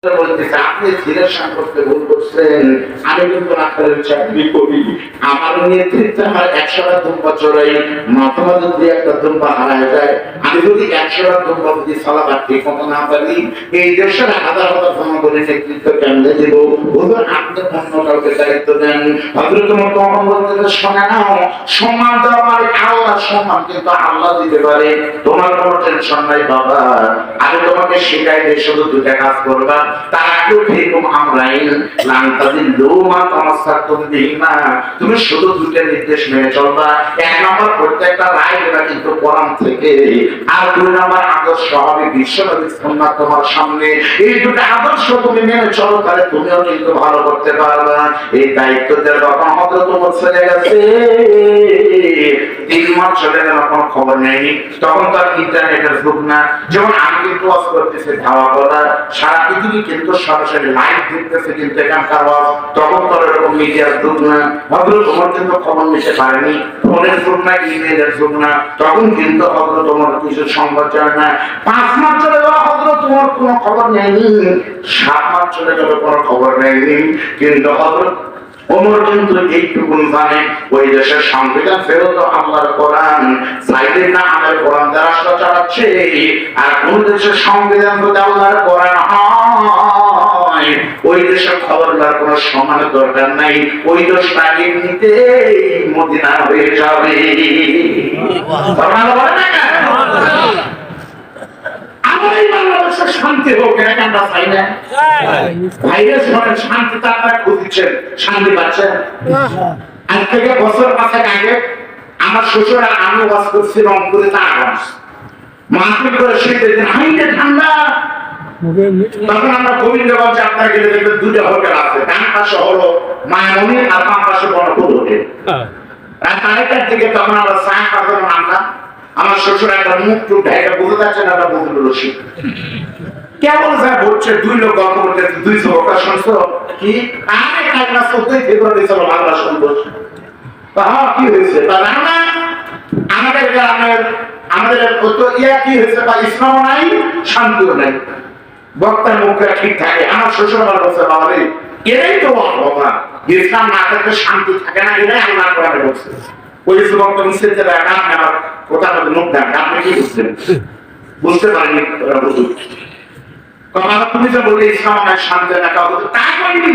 বলতেছে আপনি ছেলের সম্পর্কে ভুল করছেন। আমি কিন্তু ডাক্তারের চাকরি করি, আমার নেতৃত্বে আমার 100টা দুম্বা চড়াই, মাথা মাঝে যদি একটা দুম্বা হারায় যায়, আমি যদি 100টা দুম্বা যদি সালাবার ঠিক মতো না পারি, এই দেশের হাজার হাজার জনগণের নেতৃত্ব কেমনে দেব? হুজুর আপনি অন্য কাউকে দায়িত্ব দেন। হযরত মুহাম্মদ বলতেছে শোনা নাও, সম্মান দেওয়া মানে আল্লাহ সম্মান কিন্তু আল্লাহ দিতে পারে, তোমার কোনো টেনশন নাই বাবা। আমি তোমাকে শেখাই যে শুধু দুটা কাজ করবা, তুমি শুধু দুটো নির্দেশ মেনে চলবা। 1 নম্বর প্রত্যেকটা রায় দেবা কিন্তু কোরআন থেকে, আর 2 নম্বর আদর্শ হবে বিশ্বনবীর সুন্নাত তোমার সামনে। এই দুটো আদর্শ তুমি মেনে চলো, তাহলে তুমিও কিন্তু ভালো করতে পারবা। এই দায়িত্ব দেওয়ার বাবা হযরত ওমর চলে গেছে, 3 মাস চলে গেল, কোনো খবর নেয়নি। তখন তার ইন্টারনেটের যুগ না, যেমন আমি কিন্তু ওয়াজ করতেছি ধাওয়া করা, সারা পৃথিবী কিন্তু সরাসরি লাইভ দেখতেছে, কিন্তু এখানকার ওয়াজ তখন তো এরকম মিডিয়ার যুগ না। হযরত ওমর কিন্তু খবর নিতে পারেনি, ফোনের যুগ না, ইমেইলের যুগ না, তখন কিন্তু হযরত ওমর কিছু সংবাদ জানে না। 5 মাস চলে গেল, হযরত ওমর কোনো খবর নেয়নি। 7 মাস চলে গেল, কোনো খবর নেয়নি। কিন্তু হযরত ওমর কিন্তু এইটুকু জানে, ওই দেশের সংবিধান ফেরত আল্লাহর কোরআন, সাইদের না আমের কোরআন দ্বারা চালাচ্ছে। আর কোন দেশের সংবিধান যদি আল্লাহর কোরআন হয়, ওই দেশের খবরদার কোনো সমানের দরকার নাই, ওই দেশটাকে নিতে মদিনা হয়ে যাবে। শান্তি হোক, আমরা চাই না। ভাইরাস মানে শান্তি, তারা খুঁজছেন, শান্তি পাচ্ছেন। আজ থেকে বছর 5 আগে আমার শ্বশুর আর আমি ওয়াজ করছি রংপুরে, তারাগঞ্জ মাহফিল করে শীতের দিন হাইটে ঠান্ডা। তখন আমরা গোবিন্দগঞ্জ আপনার গেলে দেখবেন 2টা হোটেল আছে, ডান পাশে হলো মায়ামণি আর বাম পাশে বড়পুর হোটেল। রাত 2টার দিকে তখন আমরা চা খাবো নামলাম। আমার শ্বশুর একটা মুখ টুক ঢাকা বুঝে যাচ্ছে না, বন্ধু রসিক কেমন যা বলছে, 2 লোক গল্প করতে 200 ওটা শুনছো কি? আরে কালকা 14 ফেব্রুয়ারি ছিল বাংলা সন্তোষ। কি হয়েছে তা জানো না? আমাদের গ্রামের আমাদের তো ইয়া কি হয়েছে, বা ইসলাম নাই, শান্তিও নাই, বক্তার মুখে ঠিক থাকে। আমার শ্বশুর আমার বলছে বাবা রে, এটাই তো কথা, ইসলাম না থাকলে শান্তি থাকে না, এটাই আল্লাহ কোরআনে বলছে। ওই যুবক তো নিষেধ করে আপনি আমার কথা মতো মুখ দেন, আপনি কি বুঝছেন? বুঝতে পারেনি কথা, তুমি যে বললে ইসলাম নাই, শান্তি না, কাউ তাই করিনি।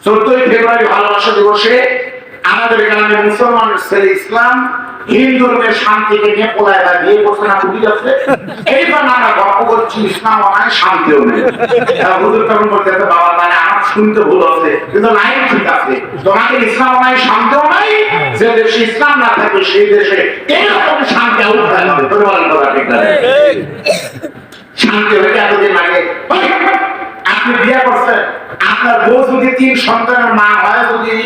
14 ফেব্রুয়ারি ভালোবাসা দিবসে আমাদের গ্রামে মুসলমানের ছেলে ইসলাম হিন্দু ধর্মের শান্তিকে নিয়ে পোলায় বিয়ে করছে না, বুঝি যাচ্ছে। এইবার আমরা গল্প করছি ইসলাম নাই, শান্তিও নেই। হুজুর তখন বলতে বাবা মানে আমার শুনতে ভুল আছে, কিন্তু লাইন ঠিক আছে, তোমাকে ইসলাম নাই, শান্তিও নাই। যে দেশে ইসলাম না থাকে সেই দেশে এইরকম শান্তি উঠায় হবে, পরিবার করা ঠিক আছে। শান্তি হয়ে এতদিন আগে আপনি বিয়ে করছেন, আপনার বউ যদি 3 সন্তানের মা হয়, যদি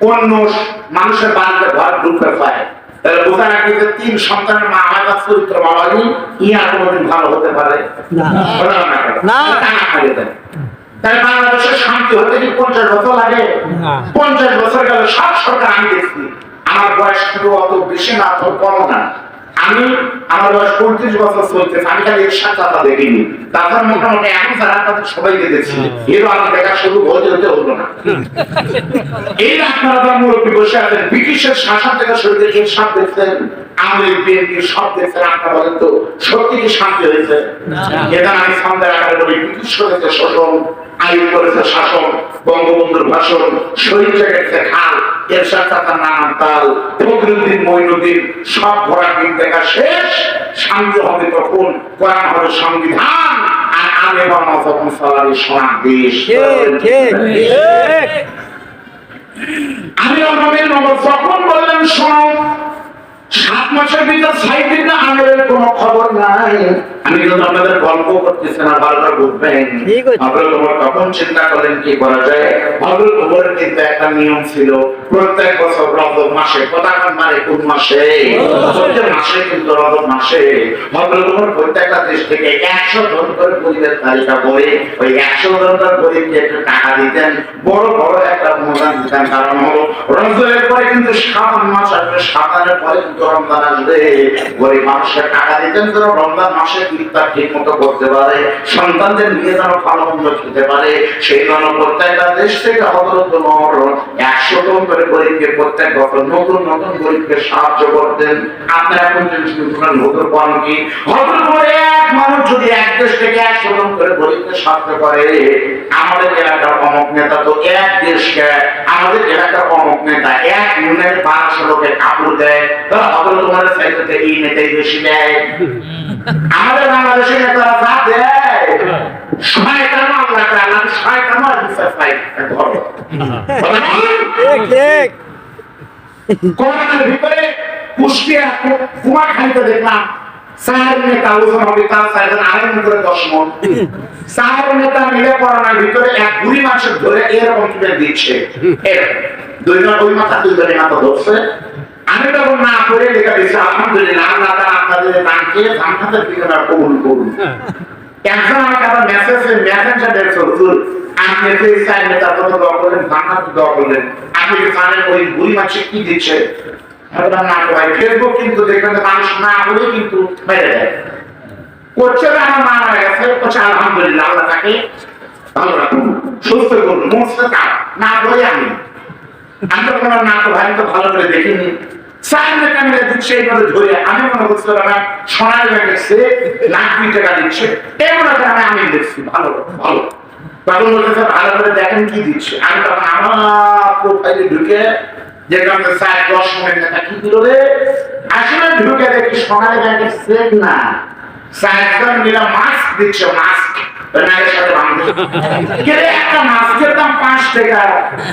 অন্য মানুষের বাড়িতে ঘর ঢুকতে পায়, তাহলে বোঝা রাখি যে 3 সন্তানের মা হয়, তার চরিত্র ভালো হয়নি, ইয়া কোনোদিন ভালো হতে পারে না। তাই বাংলাদেশের শান্তি হতে কি 50 বছর লাগে? 50 বছর গেল, সব সরকার আমি দেখছি। আমার বয়স কিন্তু অত বেশি না, অত কম না। আমার বয়স 35 বছর চলতেছে, আমি খালি সাক্ষাৎ দেখিনি। তারপর মোটামুটি এখন যারা আপনাদের সবাইকে দেখছি, এরও আমি দেখা শুরু হতে হলো না। এই আপনারা মুরব্বী বসে আছেন, ব্রিটিশের শাসন থেকে শুরু করে সব দেখছেন, আমাদের বিএনপি সব দেখছেন। আপনারা বলেন তো সত্যি কি শান্তি হয়েছে? এটা আমি সামনে আকারে বলি, ব্রিটিশ করেছে শোষণ, আইন করেছে শাসন, বঙ্গবন্ধুর ভাষণ, শহীদ জায়গাতে খাল, এরশাদ চাচার নানান তাল, ফখরুদ্দিন মঈনুদ্দিন সব ভরা দিন দেখা শেষ। শান্তি হবে তখন, কোরআন হবে সংবিধান, আর আমি বাবা যখন সালারি সোনার দেশ। আমি আমাদের যখন বললেন শোনো, 7 মাসের ভিতর 60 দিন আমাদের কোনো খবর নাই। আমি কিন্তু আপনাদের গল্প করতেছি না, বারবার বুঝবেন। আপনারা তোমার তখন চিন্তা করেন কি করা যায়। হযরত ওমরের কিন্তু একটা নিয়ম ছিল, প্রত্যেক বছর রজব মাসে, কথা মানে কোন মাসে? রজব মাসে, কিন্তু রজব মাসে হযরত ওমর প্রত্যেকটা দেশ থেকে 100 জন করে গরিবের তালিকা করে ওই 100 জনের গরিবকে একটু টাকা দিতেন, বড় বড় একটা অনুদান দিতেন। কারণ হলো রজবের পরে কিন্তু শাবান মাস আসবে, শাবানের পরে কিন্তু রমজান আসবে, গরিব মানুষকে টাকা দিতেন, তো রমজান মাসে ইফতার ঠিক মতো করতে পারে, সন্তানদের নিয়ে যেন ভালো মন্দ খেতে পারে, সেই জন্য প্রত্যেকটা দেশ থেকে হযরত ওমর 100 জন করে গরিবকে প্রত্যেক বছর নতুন নতুন গরিবকে সাহায্য করতেন। আপনারা এখন শুনছেন নতুন কোন কি হযরত ওমর এক মানুষ যদি এক দেশ থেকে 100 জন করে গরিবকে সাহায্য করে, আমাদের এলাকার অমুক নেতা তো এক দেশকে, আমাদের এলাকার অমুক নেতা এক ইউনিয়নের 500 লোকের কাপড় দেয়, তাহলে হযরত ওমরের চাইতে এই নেতাই বেশি দেয়। আমাদের বাংলাদেশের নেতারা যা দেয় শয়তান আল্লাহ তাআলা শয়তান আর বিচার পাই ধরো ঠিক কোরআনের ভিতরে কুষ্টিয়া কুমারখালীতে দেখলাম 4 নেতা ওজন হবে তার 4 জন আড়াই করে 10 মণ, 4 নেতা মিলে করোনার ভিতরে এক বুড়ি মানুষের ধরে এরকম তুলে দিচ্ছে, এরকম 2 জন ওই মাথা 2 জনের মাথা ধরছে। আমি তখন না করে লেখা দিচ্ছি আলহামদুলিল্লাহ আল্লাহ তাআলা আপনাদের দানকে জান্নাতের দিকে কবুল করুন। একজন আমাকে আবার মেসেঞ্জার দেখছো হুজুর আপনি যে 4 নেতা কত দোয়া করলেন, জান্নাত দোয়া করলেন, আপনি কি জানেন ওই বুড়ি মানুষ কি দিচ্ছে? না ভাই ফেসবুক কিন্তু দেখবেন মানুষ না বলে কিন্তু মেরে দেয় করছে, আমার মা মারা গেছে করছে আলহামদুলিল্লাহ আল্লাহ তাকে ভালো রাখুন সুস্থ করুন মস্ত না বলে আমি তখন না তো ভাই তো ভালো করে দেখিনি 4 নেতা মিলে দিচ্ছে এইভাবে ধরে আমি মনে করছিলাম সোনার ব্যাংকে লাখ 2 টাকা দিচ্ছে এমন একটা আমি দেখছি ভালো ভালো তখন বলতেছে ভালো করে দেখেন কি দিচ্ছে। আমি তখন আমার প্রোফাইলে ঢুকে যেখানে 4-10 মণের নেতা কি দিল রে, আসলে ঢুকে দেখি সোনার ব্যাংকের সেট না 4 জন মিলে মাস্ক দিচ্ছে, মাস্ক একটা মাস্কের দাম 5 টাকা,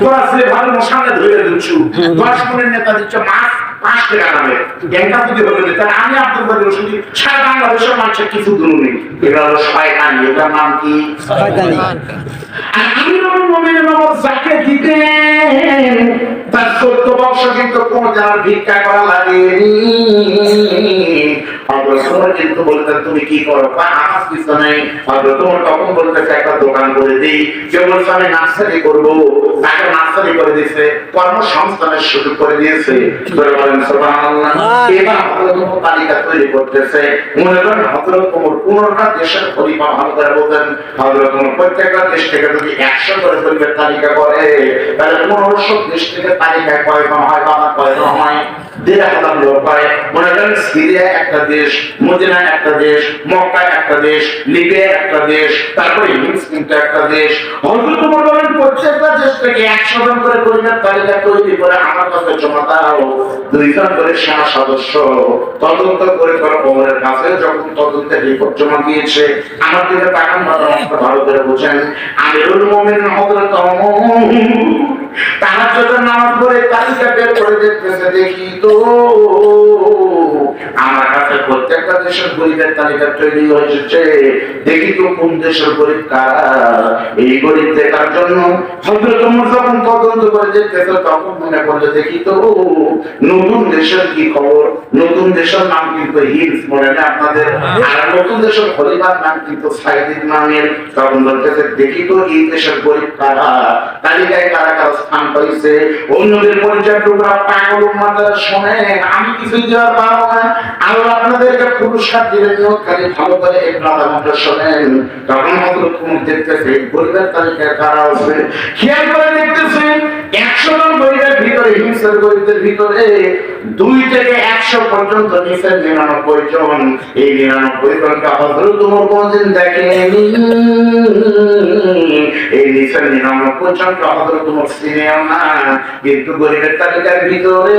তোরা সে ভালো মশালে ধরে দিচ্ছু 10 মণের নেতা দিচ্ছে মাস্ক 5 টাকা দামে, ব্যাংকটা যদি হয়ে যেত আমি আব্দুল বাদী রশিদি সারা বাংলাদেশের মানুষের কিছু দূর নেই, এটা হলো শয়তানি, এটার নাম কি শয়তানি। আর আমিরুল মুমিনিন যাকে দিতেন তার 14 বছর কিন্তু কোন জানার ভিক্ষা করা লাগেনি। তোমার কিন্তু বলতেন তুমি কি করো আমার কিছু নেই, তোমার তখন বলতেছে একটা দোকান করে দিই, যে বলছে আমি নার্সারি করবো, তাকে নার্সারি করে দিয়েছে, কর্মসংস্থানের সুযোগ করে দিয়েছে। বলেন সুবহানাল্লাহ। এবার হযরত ওমর তালিকা তৈরি করতেছে, মনে করেন হযরত ওমর 15টা দেশের খলিফা, ভালো করে বলতেন হযরত ওমর প্রত্যেকটা দেশ থেকে যদি 100 করে খলিফার তালিকা করে তাহলে 1500 দেশ থেকে তালিকায় কয়জন হয় বা কয়জন হয় 1500 লোক হয়। মনে করেন সিরিয়া একটা দেশ, মদিনা একটা দেশ, মক্কা একটা দেশ, লিবিয়া একটা দেশ, তারপরে হিমস কিন্তু একটা দেশ। হযরত ওমর বলেন প্রত্যেকটা দেশ থেকে 100 জন করে খলিফার তালিকা তৈরি করে আমার কাছে জমা দাও, 2 জন করে সেনা সদস্য তদন্ত করে ওমরের কাছে যখন তদন্তের রিপোর্ট জমা দিয়েছে, আমার দিকে তাকান ভালো করে বুঝেন, আমিরুল মুমিনিন হযরত ওমর তাহাজ্জুদের নামাজ পড়ে তালিকা বের করে দেখতেছে, দেখি তো আমার কাছে প্রত্যেকটা দেশের গরিবের তালিকা তৈরি হয়েছে, দেখি তো কোন দেশের গরিব কারা। এই গরিব দেখার জন্য হযরত ওমর যখন তদন্ত করে দেখতেছে তখন মনে করলে দেখি তো নতুন দেশের কি খবর, নতুন দেশের নাম কিন্তু হিমস, মনে না আপনাদের, আর নতুন দেশের খলিফার নাম কিন্তু সাইদ ইবনে আমির। তখন বলতেছে দেখি তো এই দেশের গরিব কারা, তালিকায় কারা কারা স্থান পাইছে। অন্যদের পরিচয় টুকরা পাগল উম্মাদের শুনে আমি কিছু দেওয়ার পারবো না, আল্লাহ আপনাদেরকে পুরস্কার দিবে, নিয়তকারী ভালো করে একটু আমাদের শোনেন। তখন হযরত ওমর দেখতেছে গরিবের তালিকায় কারা আছে, খেয়াল করে দেখতেছে 100 জন গরিবের ভিতরে, হিংসার গরিবদের ভিতরে 2 থেকে 100 পর্যন্ত নিচের 99 জন। এই 99 জনকে হযরত ওমর কোনদিন দেখেনি, এই নিচের 99 জনকে হযরত ওমর চিনেও না। কিন্তু গরিবের তালিকার ভিতরে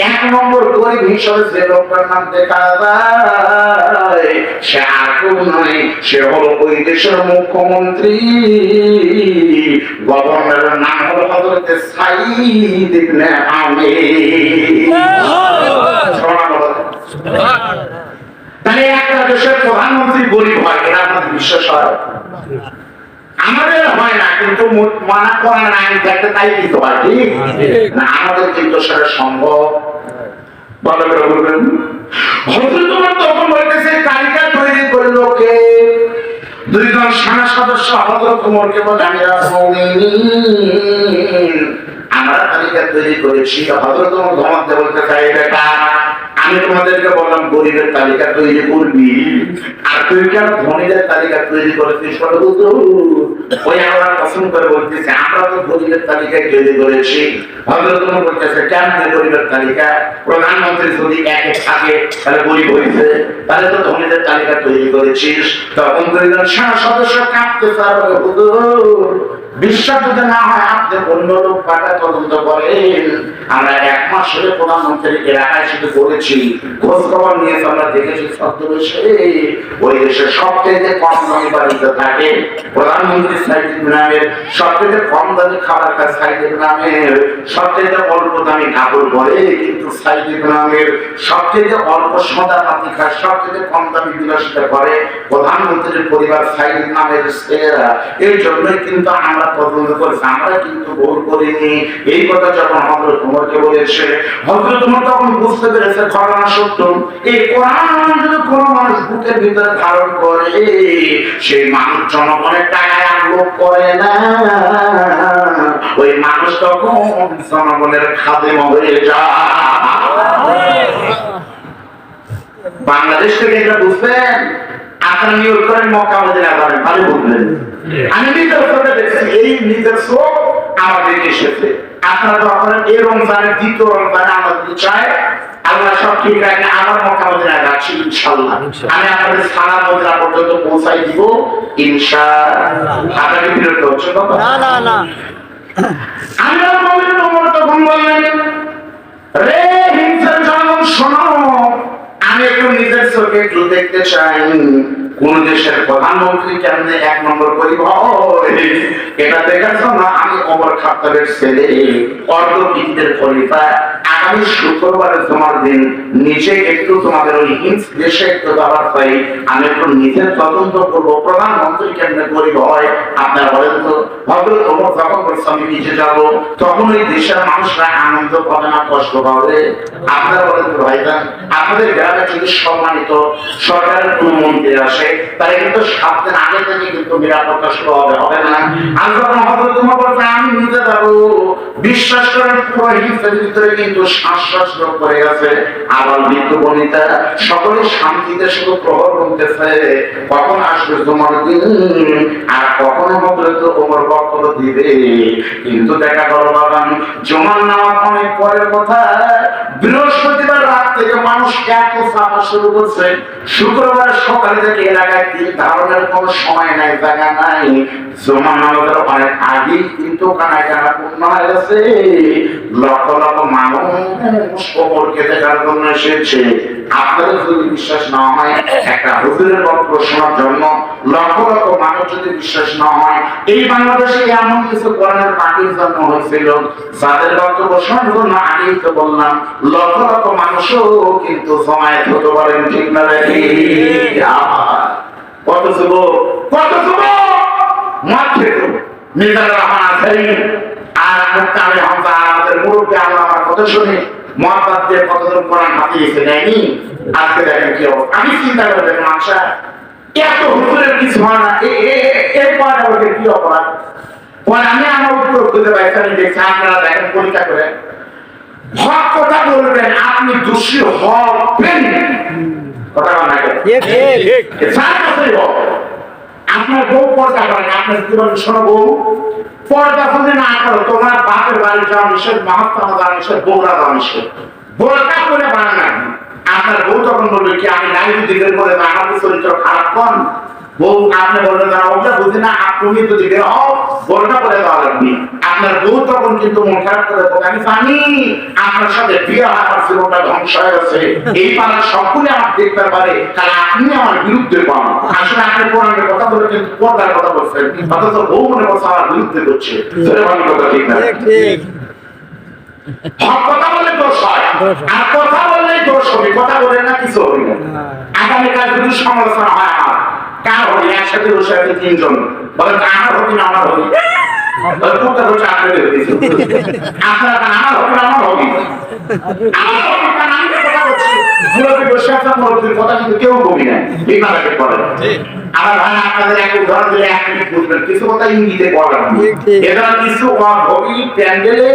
1 নম্বর গরিব হিসেবে যে লোকটার নাম দেখা যায় সে আর কেউ নয়, সে হলো ওই দেশের মুখ্যমন্ত্রী, গভর্নরের নাম হলো হযরত সাইদ ইবনে আমির। তাহলে একটা দেশের প্রধানমন্ত্রী গরিব হয়, এটা আপনাদের বিশ্বাস হয়? আমাদের হয় না, কিন্তু মানা করা নাই দেখতে তাই কিন্তু হয়, ঠিক না? আমাদের কিন্তু সেটা সম্ভব। ভালো করে বলবেন। হযরত ওমর তখন বলতেছে তালিকা তৈরি করলো কে? 2 জন সেনা সদস্য হযরত ওমরকে বলে আমিরুল মুমিনিন আমরা তালিকা তৈরি করেছি। হযরত ওমর ধমক দিয়ে বলতে চাই বেটা আমি তোমাদেরকে বললাম গরিবের তালিকা তৈরি করবি, আর তুই কেন ধনীদের তালিকা তৈরি করেছিস? ওই আমরা পছন্দ করে বলতেছি আমরা তো গরিবের তালিকায় তৈরি করেছি। হযরত ওমর বলতেছে কেমন গরিবের তালিকা? প্রধানমন্ত্রী যদি একে থাকে তাহলে গরিব হয়েছে, তাহলে তো ধনীদের তালিকা তৈরি করেছিস। তখন দুইজন সেনা সদস্য কাঁপতে পারবে, হুজুর বিশ্বাস যদি না হয় আপনি অন্য লোক পাঠা তদন্ত করেন। আমরা 1 মাস ধরে প্রধানমন্ত্রী এলাকায় শুধু করেছি, খোঁজ খবর নিয়েছি, আমরা দেখেছি ছদ্মবেশে ওই দেশে সবচেয়ে কম দামি বাড়িতে থাকে প্রধানমন্ত্রী সাইদ ইবরাহিমের, সবচেয়ে কম দামি খাবার খায় সাইদ ইবরাহিমের, সবচেয়ে অল্প দামি কাপড় পরে কিন্তু সাইদ ইবরাহিমের, সবচেয়ে অল্প সদা পাতি খায়, সবচেয়ে কম দামি বিলাসিতা করে প্রধানমন্ত্রীর পরিবার সাইদ ইবরাহিমের ছেলেরা। এর জন্যই কিন্তু আমরা পছন্দ করেছি, আমরা কিন্তু ভুল করিনি। এই কথা যখন হযরত ওমরকে বলেছে, হযরত ওমর তখন বুঝতে পেরেছে ঘটনা সত্য। এই কোরআন যদি কোনো মানুষ বুকের ভিতরে ধারণ করে, সেই মানুষ জনগণের টাকায় আলোক করে না, ওই মানুষ তখন জনগণের খাদেম হয়ে যায়। বাংলাদেশ থেকে এটা বুঝবেন, আপনারা নিয়োগ করেন মক্কা মদিনা করেন, তাহলে বুঝবেন। আমি নিজের চোখে দেখছি, এই নিজের চোখ আমাদের এসেছে। আপনারা দোয়া করেন এই রমজানের দ্বিতীয় রমজানে আমাদের চাই আল্লাহ সব ঠিক রাখে, আমার মক্কা মদিনা যাচ্ছি ইনশাআল্লাহ। আমি আপনাদের সালাম মদিনা পর্যন্ত পৌঁছাই দিব ইনশাআল্লাহ। আপনাদের বিরত হচ্ছে না না না। আল্লাহ নবী ওমর তখন বললেন, রে হিংসার জনগণ শোনো, আমি একটু নিজের চোখে একটু দেখতে চাই কোন দেশের প্রধানমন্ত্রী কেমনে 1 নম্বর গরিব হয়। এটা দেখার জন্য আমি ওমর খাত্তাবের ছেলে অর্ধবৃত্তের খলিফা আগামী শুক্রবারের জমার দিন নিজে একটু তোমাদের ওই হিংস দেশে একটু যাবার চাই, আমি একটু নিজের তদন্ত করবো প্রধানমন্ত্রী কেমনে গরিব হয়। আপনারা বলেন তো, হযরত ওমর যখন বলছে আমি নিজে যাবো, তখন ওই দেশের মানুষরা আনন্দ পাবে না কষ্ট পাবে? আপনারা বলেন তো ভাইজান, আপনাদের গ্রামে যদি সম্মানিত সরকারের কোন মন্ত্রী আসে, তাহলে কিন্তু 7 দিন আগে থেকে কিন্তু নিরাপত্তা শুরু হবে না? আর যখন হযরত ওমর বলছে আমি নিজে যাবো, বিশ্বাস করেন পুরো হিংসার ভিতরে কিন্তু শ্বাস রোগ করে গেছে। আবার মৃত্যু বনিতা সকলে শান্তিতে শুধু প্রহর করতেছে, কখন আসবে তোমার দিন আর কখন হযরত ওমর বক্তব্য দিবে। কিন্তু দেখা গেল বাবা, জুমার নামাজ অনেক পরের কথা, বৃহস্পতিবার রাত থেকে মানুষ এত চাপা শুরু করছে, শুক্রবার সকালে থেকে এলাকায় 3 ধরনের কোন সময় নাই, জায়গা নাই। জুমার নামাজের অনেক আগেই কিন্তু কানায় কানা পূর্ণ হয়ে গেছে। লক্ষ লক্ষ মানুষ ওমরকে দেখার জন্য এসেছে। আপনাদের যদি বিশ্বাস না হয়, একটা হুজুরের বক্তব্য শোনার জন্য লক্ষ লক্ষ মানুষ যদি বিশ্বাস না হয়, এই বাংলাদেশে এমন কিছু কোরআনের পাখির জন্য হয়েছিল যাদের বক্তব্য শোনার জন্য আগেই তো বললাম লক্ষ লক্ষ মানুষও কিন্তু জমায়েত হতে পারেন, ঠিক না? দেখি কত যুবক মাঠে তো মিজানুর রহমান আজহারী আর মুক্তারে হামজা আমাদের মুরব্বী আল্লাহ আমার কথা শুনে মহাব্বত দিয়ে কতজন কোরআন হাতিয়েছে নেয়নি। আজকে দেখেন কি অবস্থা। আমি চিন্তা করে দেখুন, আচ্ছা এত হুজুরের কিছু হয় না, এরপর আমাদের কি অপরাধ? আমি আমার উত্তর খুঁজে পাইছি, আমি দেখছি আপনারা দেখেন পরীক্ষা করে হক কথা বলবেন, আপনি দোষী হবেন। কথা বলা আপনার বউ পর্দা করেন, আপনার জীবন শোনো বউ পর্দা করে না করো, তোমার বাপের বাড়ি যাওয়া নিষেধ, মহাত্মা যাওয়া নিষেধ, বউরা যাওয়া নিষেধ, বোরকা করে বানান। আপনার বউ তখন বলবে কি আমি নাই দিকের করে আমার চরিত্র খারাপ কন, বউ আপনি বলবেন না ওটা বুঝি না, আপনি যদি বের হও বোরকা করে দেওয়া লাগবে। আপনার বউ তখন কিন্তু মন খারাপ করে বলবে আমি জানি আপনার সাথে বিয়ে হওয়ার জীবনটা ধ্বংস হয়ে গেছে, এই পাড়ার সকলে আমার দেখতে পারে, কারণ আপনি আমার বিরুদ্ধে পান। আসলে আপনি কোরআনের কথা বলে কিন্তু পর্দার কথা বলছেন, অথচ বউ মনে করছে আমার বিরুদ্ধে করছে। কথা ঠিক না? হক কথা বললে দোষ হয়, আর কথা বললেই দোষ হবে, কথা বলে না কিছু হবে না। আগামীকাল যদি সমালোচনা হয় আমার কার হবে, একসাথে বসে আছে 3 জন বলে আমার হবে না আমার হবে, আপনারা আমার হবে না আমার হবে, আমার হবে, আমি কথা বলছি মুরব্বী বসে আছে, মুরব্বীর কথা কিন্তু কেউ কবি নাই, ঠিক না বেঠিক বলেন? আমার ভাই আপনাদের এক উদাহরণ দিলে 1 মিনিট বুঝবেন, কিছু কথা ইঙ্গিতে বললাম, এটা কিছু অভবি প্যান্ডেলে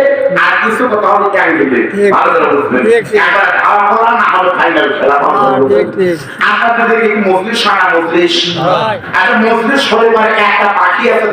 আর কিছু কথা হবে ক্যান্ডেলে, ভালো করে বুঝবেন। একবার খাওয়া খোলা না হলে ফাইনাল খেলা আপনাদের কি মজলিস সারা মজলিস, একটা মজলিস হলে মানে একটা পাখি আছে